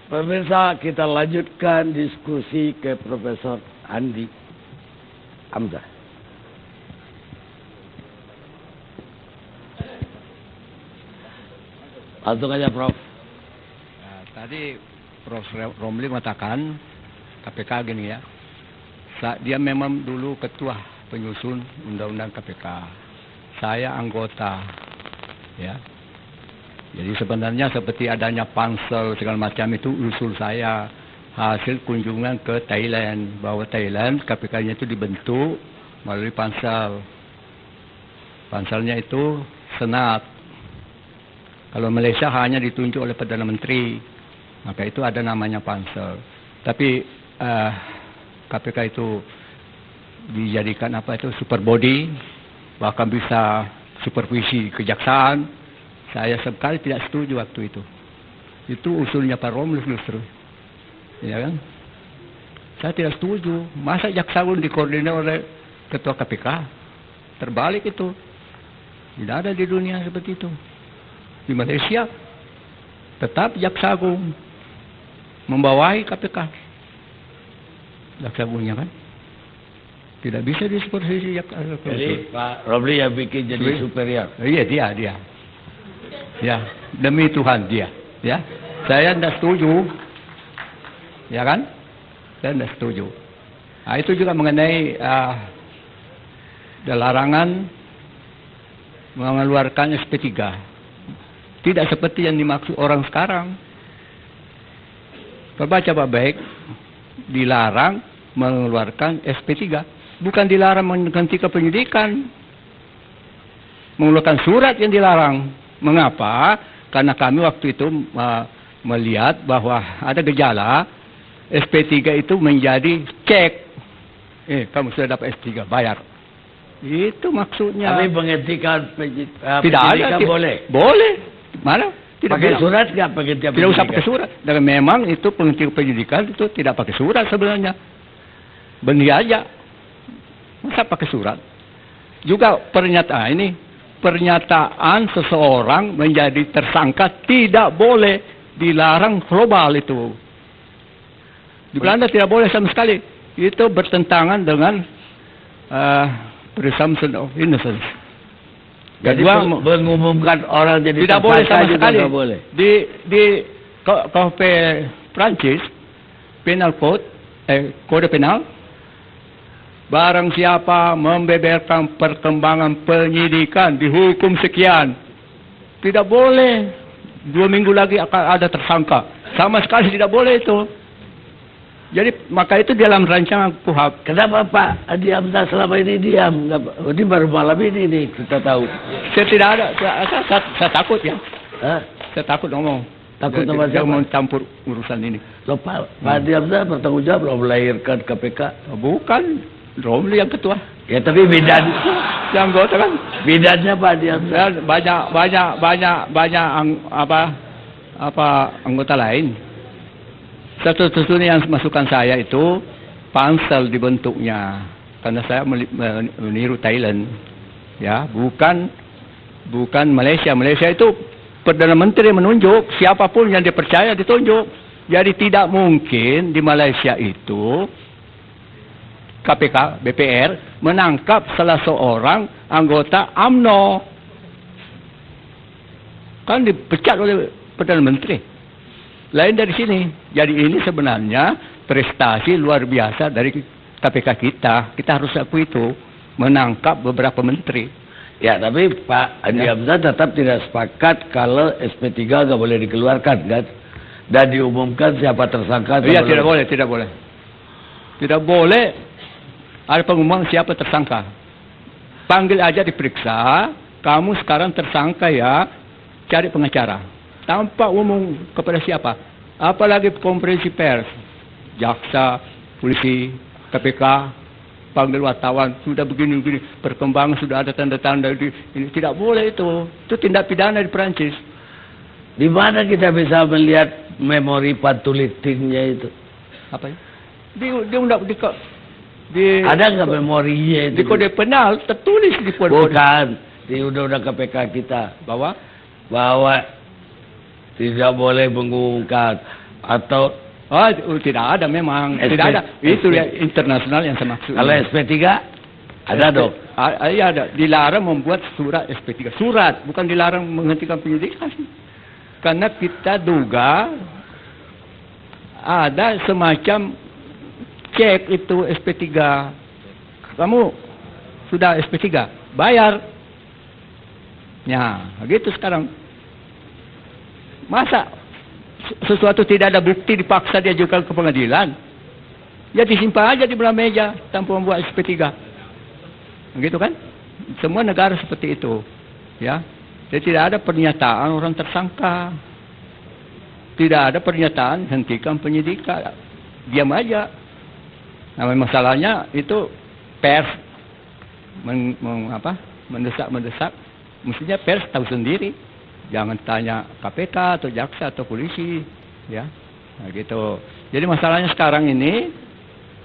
Pemirsa, kita lanjutkan diskusi ke Profesor Andi Hamzah. Langsung aja, Prof. Nah, tadi Prof. Romli mengatakan KPK gini ya, dia memang dulu ketua penyusun undang-undang KPK. Saya anggota, ya. Jadi sebenarnya seperti adanya pansel segala macam itu usul saya hasil kunjungan ke Thailand, bahwa Thailand KPK-nya itu dibentuk melalui pansel. Panselnya itu Senat. Kalau Malaysia hanya ditunjuk oleh Perdana Menteri, maka itu ada namanya pansel. Tapi KPK itu dijadikan apa itu super body, bahkan bisa supervisi kejaksaan. Saya sekali tidak setuju waktu itu. Itu usulnya Pak Romli justru, ya kan? Saya tidak setuju. Masa jaksa agung dikoordinir oleh ketua KPK? Terbalik itu. Tidak ada di dunia seperti itu. Di Malaysia tetap jaksa agung membawahi KPK. Jaksa agungnya kan tidak bisa disupervisi jaksa agung. Jadi Pak Romli yang bikin jadi superior. Iya, dia. Ya, demi Tuhan dia. Ya, saya tidak setuju. Ya kan? Saya tidak setuju. Nah, itu juga mengenai larangan mengeluarkan SP3. Tidak seperti yang dimaksud orang sekarang. Baca baik, dilarang mengeluarkan SP3. Bukan dilarang menghentikan penyidikan. Mengeluarkan surat yang dilarang. Mengapa? Karena kami waktu itu melihat bahwa ada gejala SP3 itu menjadi cek. Kamu sudah dapat SP3, bayar. Itu maksudnya. Tapi menghentikan tidak ada. Boleh? Boleh. Mana? Tidak pakai bilang. Surat nggak penghentian penyidikan? Tidak usah pakai surat. Dan memang itu penghentian penyidikan itu tidak pakai surat sebenarnya. Benih aja. Masa pakai surat? Juga pernyataan seseorang menjadi tersangka tidak boleh, dilarang global itu. Di Belanda tidak boleh sama sekali. Itu bertentangan dengan presumption of innocence. Jadi mengumumkan orang jadi tidak boleh sama sekali. Boleh. Di KUHP Prancis, penal code, kode penal, barang siapa membeberkan perkembangan penyidikan dihukum sekian. Tidak boleh. 2 minggu lagi akan ada tersangka. Sama sekali tidak boleh itu. Jadi maka itu dalam rancangan KUHP. Kenapa Pak Andi Hamzah selama ini diam? Ini baru malam ini nih kita tahu. Saya tidak ada. Saya takut ya. Hah? Saya takut ngomong. Takut sama siapa? Mau campur urusan ini. Loh, Pak Andi Hamzah bertanggung jawab loh melahirkan KPK. Bukan. Romli yang ketua. Ya tapi bidan yang anggota kan. Bidannya Pak Andi Hamzah. Banyak anggota lain. Satu-satunya yang masukkan saya itu pansel dibentuknya. Karena saya meniru Thailand. Ya, bukan Malaysia. Malaysia itu Perdana Menteri menunjuk, siapapun yang dipercaya ditunjuk. Jadi tidak mungkin di Malaysia itu KPK, BPR menangkap salah seorang anggota UMNO. Kan dipecat oleh Perdana Menteri. Lain dari sini. Jadi ini sebenarnya prestasi luar biasa dari KPK kita. Kita harus akui itu. Menangkap beberapa menteri. Ya, tapi Pak Andi Hamzah tetap tidak sepakat kalau SP3 nggak boleh dikeluarkan, kan? Dan diumumkan siapa tersangka. Iya, tidak boleh. Tidak boleh ada pengumuman siapa tersangka. Panggil aja diperiksa. Kamu sekarang tersangka ya. Cari pengacara. Tanpa umum kepada siapa. Apalagi konferensi pers. Jaksa, polisi, KPK, panggil wartawan. Sudah begini. Perkembangan sudah ada tanda-tanda. Ini tidak boleh itu. Itu tindak pidana di Perancis. Di mana kita bisa melihat memori patulitingnya itu? Apa ya? Ada nggak memorinya itu? Di kode penal tertulis di kode. Bukan di undang-undang KPK kita bahwa tidak boleh mengumumkan Atau Oh, tidak ada memang. SP. Tidak ada. Itu SP. ya internasional yang saya maksud. kalau SP3 ada dong? Iya ada. Dilarang membuat surat SP3. Surat, bukan dilarang menghentikan penyidikan. Karena kita duga ada semacam cek itu SP3. Kamu sudah SP3, bayar. Ya, gitu sekarang. Masa sesuatu tidak ada bukti dipaksa diajukan ke pengadilan? Ya disimpan aja di belah meja tanpa membuat SP3. Begitu kan? Semua negara seperti itu. Ya. Jadi tidak ada pernyataan orang tersangka. Tidak ada pernyataan hentikan penyidikan. Diam aja. Nah, masalahnya itu pers mendesak. Mestinya pers tahu sendiri. Jangan tanya KPK atau jaksa atau polisi, ya. Nah, gitu. Jadi masalahnya sekarang ini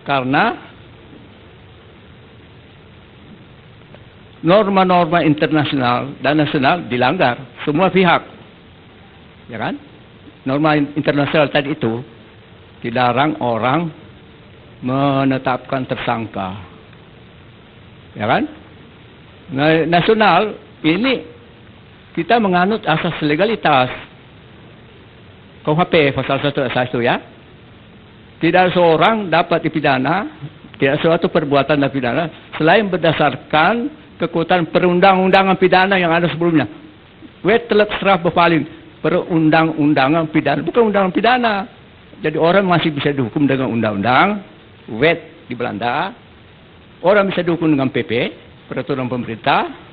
karena norma-norma internasional dan nasional dilanggar semua pihak, ya kan? Norma internasional tadi itu dilarang orang menetapkan tersangka, ya kan? Nah, nasional ini kita menganut asas legalitas. KUHP pasal 1 ayat 1 ya. Tidak seorang dapat dipidana, tidak suatu perbuatan dapat pidana selain berdasarkan kekuatan perundang-undangan pidana yang ada sebelumnya. Wet telak seraf berpaling perundang-undangan pidana, bukan undangan pidana. Jadi orang masih bisa dihukum dengan undang-undang wet di Belanda. Orang bisa dihukum dengan PP, peraturan pemerintah.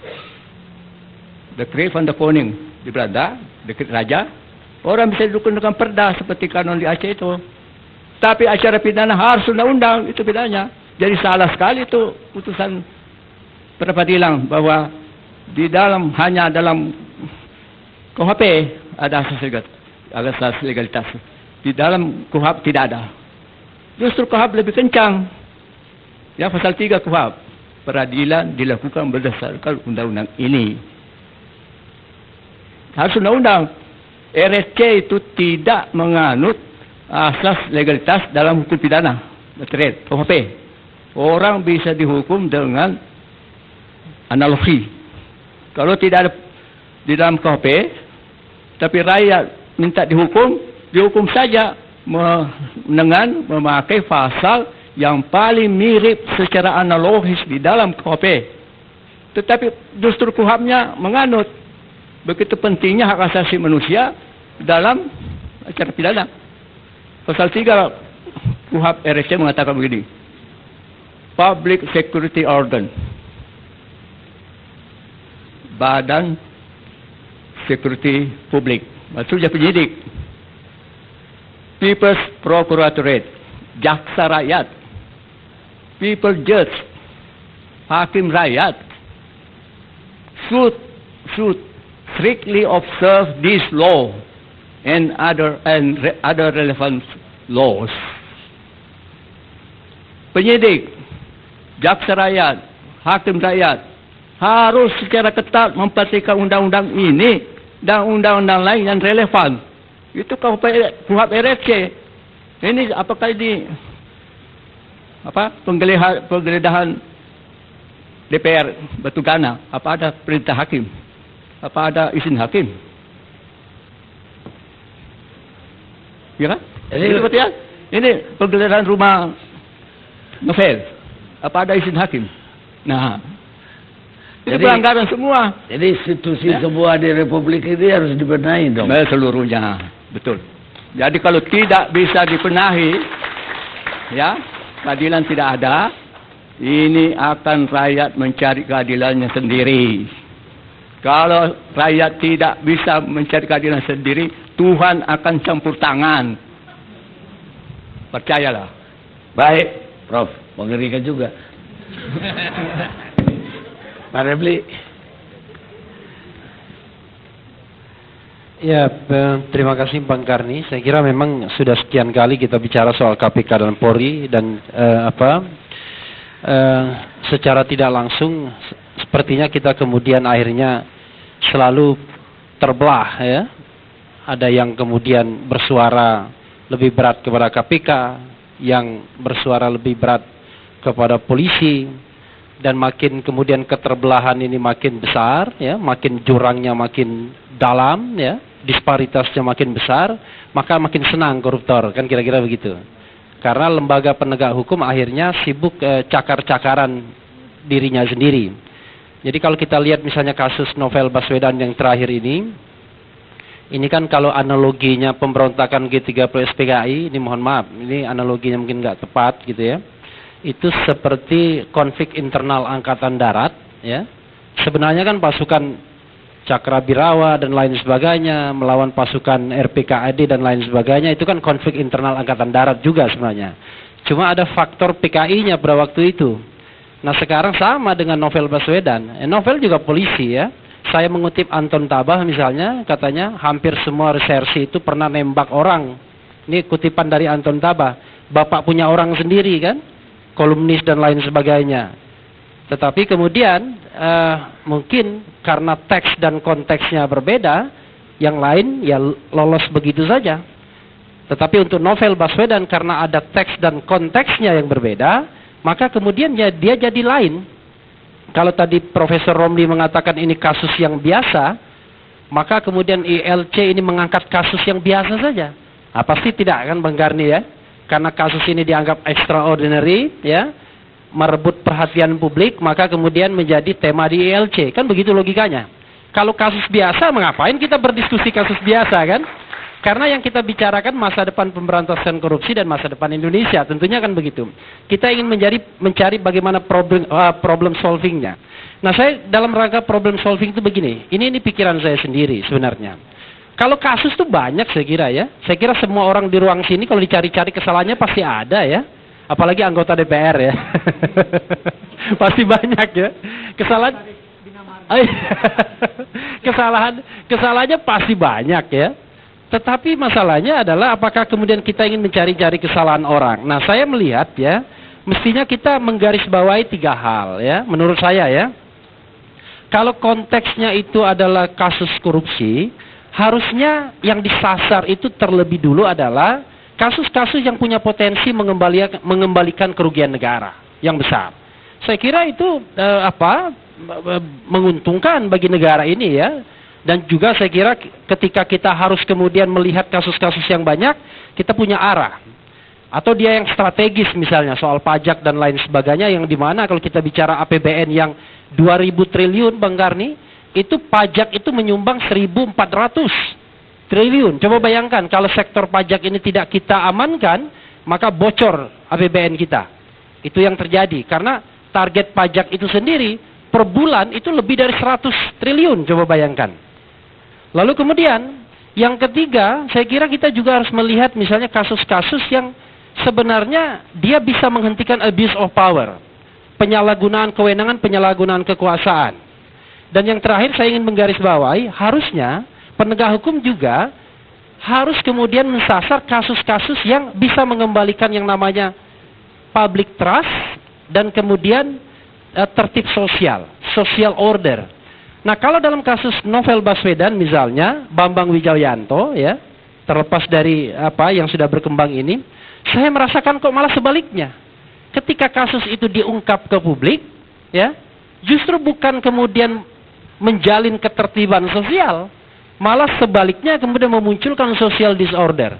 Dekret van de Koning di Belanda, dekret raja. Orang bisa dihukum dengan perda seperti kanon di Aceh itu. Tapi acara pidana harus undang-undang, itu bedanya. Jadi salah sekali itu putusan peradilan bahwa di dalam hanya dalam KUHP ada asas legalitas. Di dalam KUHP tidak ada. Justru KUHP lebih kencang. Ya, pasal 3 KUHP. Peradilan dilakukan berdasarkan undang-undang ini. Harus undang-undang. RSC itu tidak menganut asas legalitas dalam hukum pidana. Betul, KUHP. Orang bisa dihukum dengan analogi. Kalau tidak ada di dalam KUHP, tapi rakyat minta dihukum saja dengan memakai pasal yang paling mirip secara analogis di dalam KUHP. Tetapi justru KUHP-nya menganut. Begitu pentingnya hak asasi manusia dalam acara pidana. Pasal 3 KUHP RSC mengatakan begini. Public Security Organ. Badan Security Publik. Maksudnya penyidik. People's Procuratorate. Jaksa rakyat. People Judge. Hakim rakyat. Should strictly observe this law and other relevant laws. Penyidik, jaksa rakyat, hakim rakyat harus secara ketat memperhatikan undang-undang ini dan undang-undang lain yang relevan. Itu KUHP RSC. Ini apakah ini penggeledahan DPR Batu Gana? Apa ada perintah hakim? Apa ada izin hakim? Ya kan? Ini seperti ya? Ini penggeledahan rumah novel. Apa ada izin hakim? Nah, ini pelanggaran semua. Jadi institusi semua di Republik ini harus dibenahi dong. Seluruhnya, betul. Jadi kalau tidak bisa dibenahi, ya, keadilan tidak ada. Ini akan rakyat mencari keadilannya sendiri. Kalau rakyat tidak bisa mencari keadilan sendiri, Tuhan akan campur tangan. Percayalah. Baik, Prof. Mengerikan juga. Pak Refli. Ya, terima kasih Bang Karni. Saya kira memang sudah sekian kali kita bicara soal KPK dan Polri dan secara tidak langsung sepertinya kita kemudian akhirnya selalu terbelah ya. Ada yang kemudian bersuara lebih berat kepada KPK, yang bersuara lebih berat kepada polisi, dan makin kemudian keterbelahan ini makin besar, ya, makin jurangnya makin dalam, ya, disparitasnya makin besar, maka makin senang koruptor, kan kira-kira begitu. Karena lembaga penegak hukum akhirnya sibuk cakar-cakaran dirinya sendiri. Jadi kalau kita lihat misalnya kasus Novel Baswedan yang terakhir ini kan kalau analoginya pemberontakan G30 SPKI, ini mohon maaf, ini analoginya mungkin nggak tepat gitu ya. Itu seperti konflik internal Angkatan Darat, ya. Sebenarnya kan pasukan Cakrabirawa dan lain sebagainya melawan pasukan RPKAD dan lain sebagainya, itu kan konflik internal Angkatan Darat juga sebenarnya. Cuma ada faktor PKI-nya pada waktu itu. Nah sekarang sama dengan Novel Baswedan. Novel juga polisi ya. Saya mengutip Anton Tabah misalnya, katanya hampir semua resersi itu pernah nembak orang. Ini kutipan dari Anton Tabah. Bapak punya orang sendiri kan, kolumnis dan lain sebagainya. Tetapi kemudian mungkin karena teks dan konteksnya berbeda, yang lain ya lolos begitu saja. Tetapi untuk Novel Baswedan karena ada teks dan konteksnya yang berbeda, maka kemudian ya dia jadi lain. Kalau tadi Profesor Romli mengatakan ini kasus yang biasa, maka kemudian ILC ini mengangkat kasus yang biasa saja. Pasti tidak kan Bang Garni ya? Karena kasus ini dianggap extraordinary, ya, merebut perhatian publik, maka kemudian menjadi tema di ILC. Kan begitu logikanya. Kalau kasus biasa, mengapain kita berdiskusi kasus biasa kan? Karena yang kita bicarakan masa depan pemberantasan korupsi dan masa depan Indonesia. Tentunya kan begitu. Kita ingin mencari bagaimana problem solvingnya. Nah saya dalam rangka problem solving itu begini. Ini pikiran saya sendiri sebenarnya. Kalau kasus tuh banyak saya kira ya. Saya kira semua orang di ruang sini kalau dicari-cari kesalahannya pasti ada ya. Apalagi anggota DPR ya. Pasti banyak ya. Kesalahannya pasti banyak ya. Tetapi masalahnya adalah apakah kemudian kita ingin mencari-cari kesalahan orang. Nah saya melihat ya, mestinya kita menggarisbawahi 3 hal ya. Menurut saya ya. Kalau konteksnya itu adalah kasus korupsi, harusnya yang disasar itu terlebih dulu adalah kasus-kasus yang punya potensi mengembalikan kerugian negara yang besar. Saya kira itu menguntungkan bagi negara ini ya. Dan juga saya kira ketika kita harus kemudian melihat kasus-kasus yang banyak, kita punya arah. Atau dia yang strategis misalnya soal pajak dan lain sebagainya, yang dimana kalau kita bicara APBN yang 2.000 triliun Bang Garni, itu pajak itu menyumbang 1.400 triliun. Coba bayangkan kalau sektor pajak ini tidak kita amankan, maka bocor APBN kita. Itu yang terjadi. Karena target pajak itu sendiri per bulan itu lebih dari 100 triliun. Coba bayangkan. Lalu kemudian yang ketiga, saya kira kita juga harus melihat misalnya kasus-kasus yang sebenarnya dia bisa menghentikan abuse of power. Penyalahgunaan kewenangan, penyalahgunaan kekuasaan. Dan yang terakhir saya ingin menggarisbawahi, harusnya penegak hukum juga harus kemudian mensasar kasus-kasus yang bisa mengembalikan yang namanya public trust dan kemudian tertib sosial, social order. Nah kalau dalam kasus Novel Baswedan misalnya, Bambang Wijoyanto ya, terlepas dari apa yang sudah berkembang ini, saya merasakan kok malah sebaliknya. Ketika kasus itu diungkap ke publik, ya, justru bukan kemudian menjalin ketertiban sosial, malah sebaliknya kemudian memunculkan social disorder.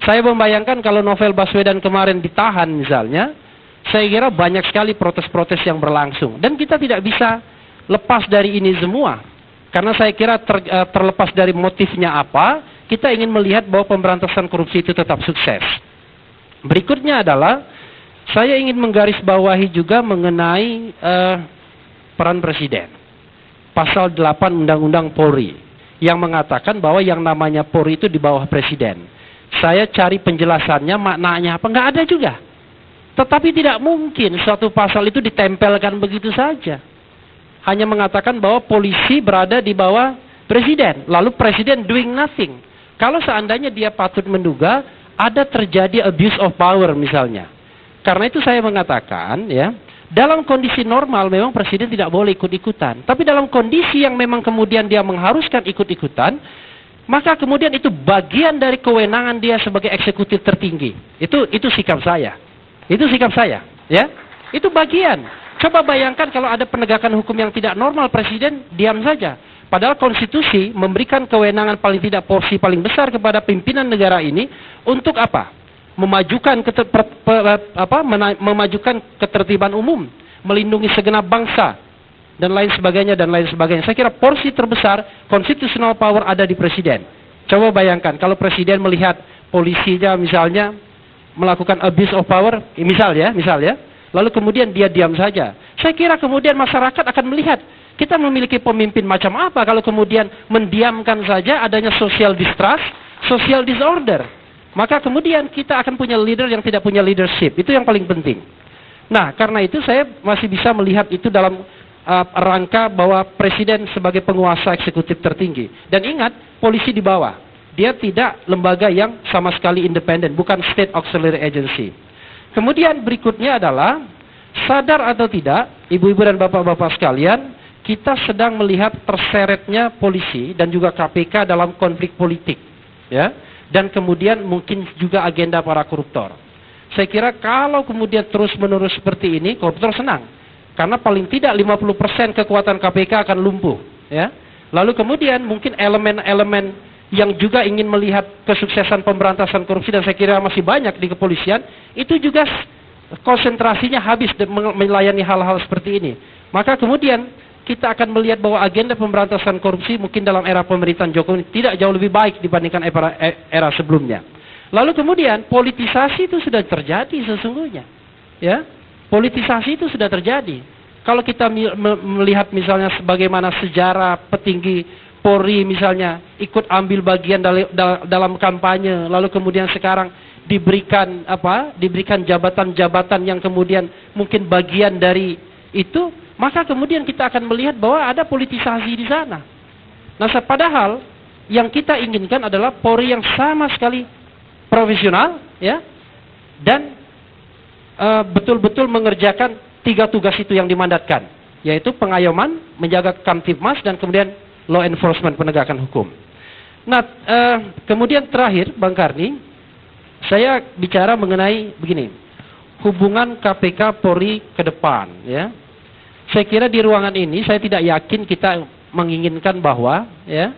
Saya membayangkan kalau Novel Baswedan kemarin ditahan misalnya, saya kira banyak sekali protes-protes yang berlangsung. Dan kita tidak bisa lepas dari ini semua. Karena saya kira terlepas dari motifnya apa, kita ingin melihat bahwa pemberantasan korupsi itu tetap sukses. Berikutnya adalah, saya ingin menggarisbawahi juga mengenai peran Presiden. Pasal 8 Undang-Undang Polri, yang mengatakan bahwa yang namanya Polri itu di bawah Presiden. Saya cari penjelasannya, maknanya apa, nggak ada juga. Tetapi tidak mungkin suatu pasal itu ditempelkan begitu saja. Hanya mengatakan bahwa polisi berada di bawah presiden. Lalu presiden doing nothing. Kalau seandainya dia patut menduga ada terjadi abuse of power misalnya. Karena itu saya mengatakan ya, dalam kondisi normal memang presiden tidak boleh ikut-ikutan. Tapi dalam kondisi yang memang kemudian dia mengharuskan ikut-ikutan, maka kemudian itu bagian dari kewenangan dia sebagai eksekutif tertinggi. Itu sikap saya. Itu sikap saya, ya. Itu bagian. Coba bayangkan kalau ada penegakan hukum yang tidak normal, presiden diam saja. Padahal konstitusi memberikan kewenangan paling tidak porsi paling besar kepada pimpinan negara ini untuk apa? Memajukan ketertiban umum, melindungi segenap bangsa dan lain sebagainya dan lain sebagainya. Saya kira porsi terbesar constitutional power ada di presiden. Coba bayangkan kalau presiden melihat polisinya misalnya melakukan abuse of power, misal ya, lalu kemudian dia diam saja. Saya kira kemudian masyarakat akan melihat kita memiliki pemimpin macam apa kalau kemudian mendiamkan saja adanya social distrust, social disorder. Maka kemudian kita akan punya leader yang tidak punya leadership. Itu yang paling penting. Nah, karena itu saya masih bisa melihat itu dalam rangka bahwa presiden sebagai penguasa eksekutif tertinggi. Dan ingat, polisi di bawah. Dia tidak lembaga yang sama sekali independen, bukan state auxiliary agency. Kemudian berikutnya adalah, sadar atau tidak, ibu-ibu dan bapak-bapak sekalian, kita sedang melihat terseretnya polisi dan juga KPK dalam konflik politik. Ya. Dan kemudian mungkin juga agenda para koruptor. Saya kira kalau kemudian terus-menerus seperti ini, koruptor senang. Karena paling tidak 50% kekuatan KPK akan lumpuh. Ya. Lalu kemudian mungkin elemen-elemen yang juga ingin melihat kesuksesan pemberantasan korupsi, dan saya kira masih banyak di kepolisian, itu juga konsentrasinya habis melayani hal-hal seperti ini. Maka kemudian kita akan melihat bahwa agenda pemberantasan korupsi mungkin dalam era pemerintahan Jokowi tidak jauh lebih baik dibandingkan era sebelumnya. Lalu kemudian politisasi itu sudah terjadi sesungguhnya. Ya, politisasi itu sudah terjadi. Kalau kita melihat misalnya sebagaimana sejarah petinggi Polri misalnya ikut ambil bagian dalam kampanye, lalu kemudian sekarang diberikan jabatan-jabatan yang kemudian mungkin bagian dari itu, maka kemudian kita akan melihat bahwa ada politisasi di sana. Nah, padahal yang kita inginkan adalah Polri yang sama sekali profesional, ya, dan betul-betul mengerjakan 3 tugas itu yang dimandatkan, yaitu pengayoman, menjaga Kamtibmas, dan kemudian law enforcement, penegakan hukum. Nah, kemudian terakhir, Bang Karni, saya bicara mengenai begini, hubungan KPK Polri ke depan, ya. Saya kira di ruangan ini saya tidak yakin kita menginginkan bahwa ya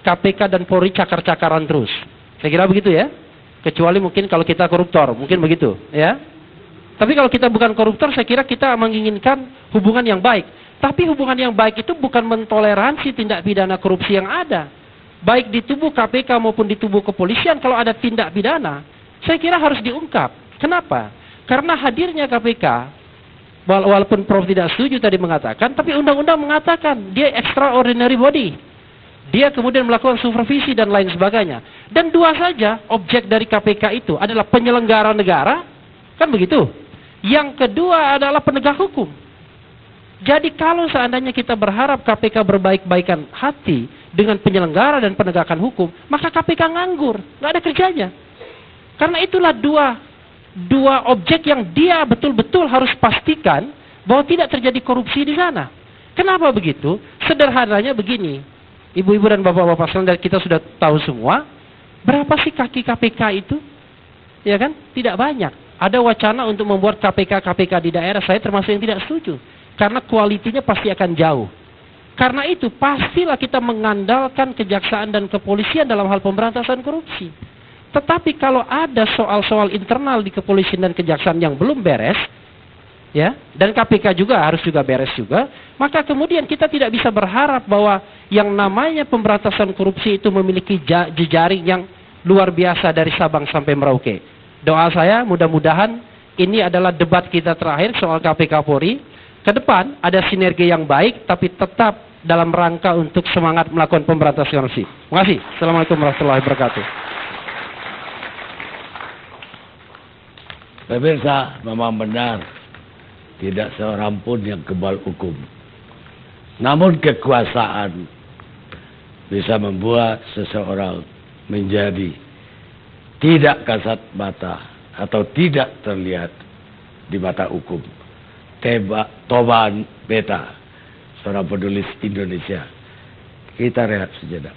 KPK dan Polri cakar-cakaran terus. Saya kira begitu ya. Kecuali mungkin kalau kita koruptor, mungkin begitu ya. Tapi kalau kita bukan koruptor, saya kira kita menginginkan hubungan yang baik. Tapi hubungan yang baik itu bukan mentoleransi tindak pidana korupsi yang ada. Baik di tubuh KPK maupun di tubuh kepolisian, kalau ada tindak pidana, saya kira harus diungkap. Kenapa? Karena hadirnya KPK, walaupun Prof tidak setuju tadi mengatakan, tapi undang-undang mengatakan dia extraordinary body. Dia kemudian melakukan supervisi dan lain sebagainya. Dan 2 saja objek dari KPK itu adalah penyelenggara negara, kan begitu. Yang kedua adalah penegak hukum. Jadi kalau seandainya kita berharap KPK berbaik-baikan hati dengan penyelenggara dan penegakan hukum, maka KPK nganggur, nggak ada kerjanya. Karena itulah dua objek yang dia betul-betul harus pastikan bahwa tidak terjadi korupsi di sana. Kenapa begitu? Sederhananya begini, ibu-ibu dan bapak-bapak sekalian, kita sudah tahu semua, berapa sih kaki KPK itu? Ya kan? Tidak banyak. Ada wacana untuk membuat KPK di daerah, saya termasuk yang tidak setuju. Karena kualitinya pasti akan jauh. Karena itu pastilah kita mengandalkan kejaksaan dan kepolisian dalam hal pemberantasan korupsi. Tetapi kalau ada soal-soal internal di kepolisian dan kejaksaan yang belum beres, ya, dan KPK juga harus beres juga, maka kemudian kita tidak bisa berharap bahwa yang namanya pemberantasan korupsi itu memiliki jejaring yang luar biasa dari Sabang sampai Merauke. Doa saya mudah-mudahan ini adalah debat kita terakhir soal KPK Polri. Ke depan ada sinergi yang baik, tapi tetap dalam rangka untuk semangat melakukan pemberantasan korupsi. Terima kasih. Assalamualaikum warahmatullahi wabarakatuh. Pemirsa, memang benar, tidak seorang pun yang kebal hukum. Namun kekuasaan bisa membuat seseorang menjadi tidak kasat mata atau tidak terlihat di mata hukum. Toban Beta, seorang penulis Indonesia. Kita rehat sejenak.